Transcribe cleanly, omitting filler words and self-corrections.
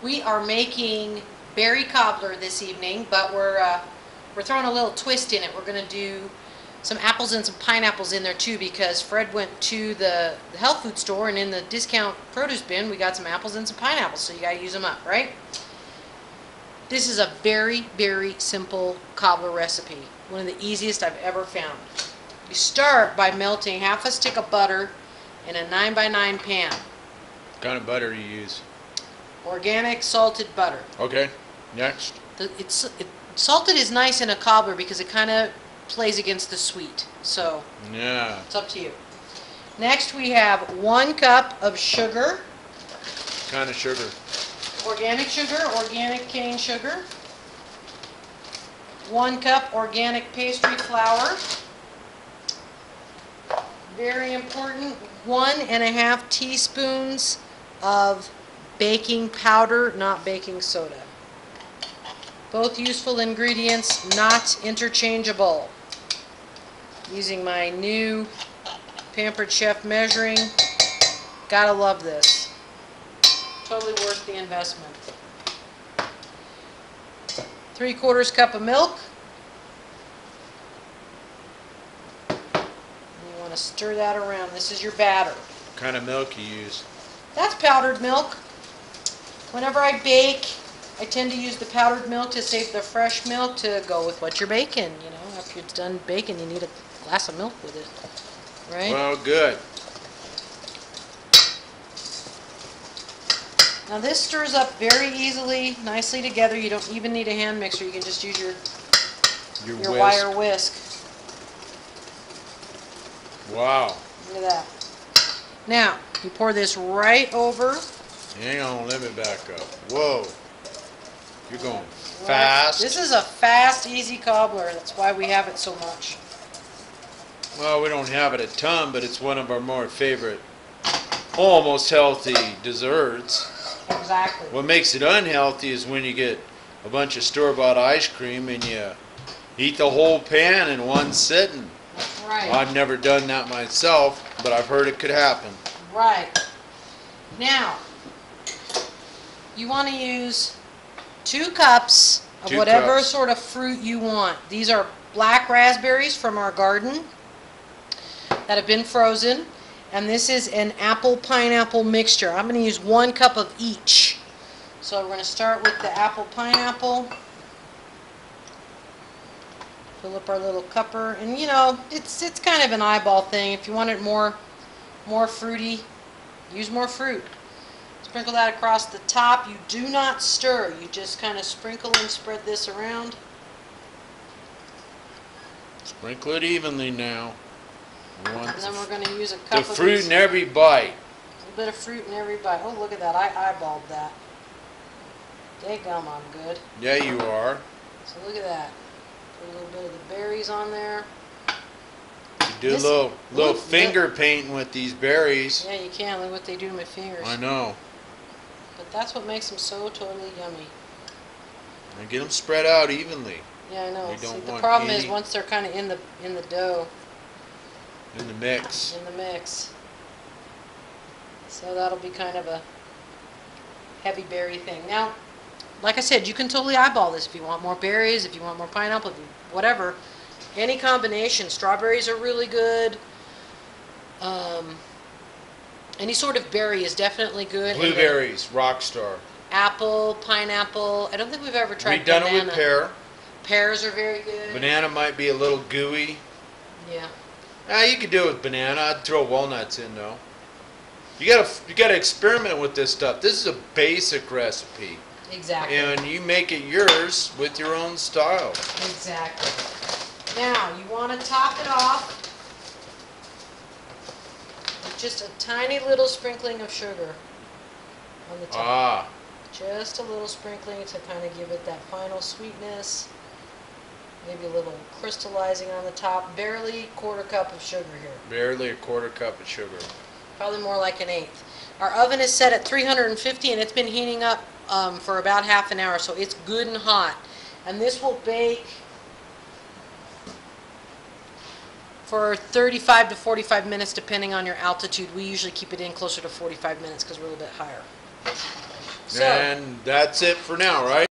We are making berry cobbler this evening, but we're throwing a little twist in it. We're going to do some apples and some pineapples in there too, because Fred went to the health food store, and in the discount produce bin we got some apples and some pineapples, so you got to use them up, right? This is a very, very simple cobbler recipe. One of the easiest I've ever found. You start by melting half a stick of butter in a 9x9 pan. What kind of butter do you use? Organic salted butter. Okay, next. Salted is nice in a cobbler because it kind of plays against the sweet. So yeah, it's up to you. Next we have 1 cup of sugar. What kind of sugar? Organic sugar, organic cane sugar. 1 cup organic pastry flour. Very important, 1½ teaspoons of baking powder, not baking soda. Both useful ingredients, not interchangeable. Using my new Pampered Chef measuring. Gotta love this. Totally worth the investment. 3/4 cup of milk. You want to stir that around. This is your batter. What kind of milk you use? That's powdered milk. Whenever I bake, I tend to use the powdered milk to save the fresh milk to go with what you're baking. You know, after it's done baking, you need a glass of milk with it, right? Well, good. Now this stirs up very easily, nicely together. You don't even need a hand mixer. You can just use your whisk. wire whisk. Wow. Look at that. Now, you pour this right over. Hang on, let me back up. Whoa. You're going fast. This is a fast, easy cobbler. That's why we have it so much. Well, we don't have it a ton, but it's one of our more favorite, almost healthy desserts. Exactly. What makes it unhealthy is when you get a bunch of store-bought ice cream and you eat the whole pan in one sitting. That's right. I've never done that myself, but I've heard it could happen. Right. Now, you want to use 2 cups of whatever sort of fruit you want. These are black raspberries from our garden that have been frozen. And this is an apple-pineapple mixture. I'm going to use 1 cup of each. So we're going to start with the apple-pineapple. Fill up our little cupper. And you know, it's kind of an eyeball thing. If you want it more fruity, use more fruit. Sprinkle that across the top. You do not stir. You just kind of sprinkle and spread this around. Sprinkle it evenly now. And then we're going to use a cup of the fruit in every bite. A little bit of fruit in every bite. Oh, look at that. I eyeballed that. Daggum, I'm good. Yeah, you are. So look at that. Put a little bit of the berries on there. You do a little finger painting with these berries. Yeah, you can. Look what they do to my fingers. I know. But that's what makes them so totally yummy. And get them spread out evenly. Yeah, I know. You don't See, the want problem any is once they're kind of in the dough. in the mix. In the mix. So that'll be kind of a heavy berry thing. Now, like I said, you can totally eyeball this if you want more berries, if you want more pineapple, if you, whatever. Any combination. Strawberries are really good. Any sort of berry is definitely good. Blueberries, rockstar. Apple, pineapple. I don't think we've ever tried We've done banana. it with pear. Pears are very good. Banana might be a little gooey. Yeah. You could do it with banana. I'd throw walnuts in though. You gotta experiment with this stuff. This is a basic recipe. Exactly. And you make it yours with your own style. Exactly. Now, you want to top it off with just a tiny little sprinkling of sugar on the top. Ah. Just a little sprinkling to kind of give it that final sweetness. Maybe a little crystallizing on the top. Barely 1/4 cup of sugar here. Barely a 1/4 cup of sugar. Probably more like 1/8. Our oven is set at 350 and it's been heating up for about ½ an hour, so it's good and hot. And this will bake for 35 to 45 minutes depending on your altitude. We usually keep it in closer to 45 minutes because we're a little bit higher. So, And that's it for now, right?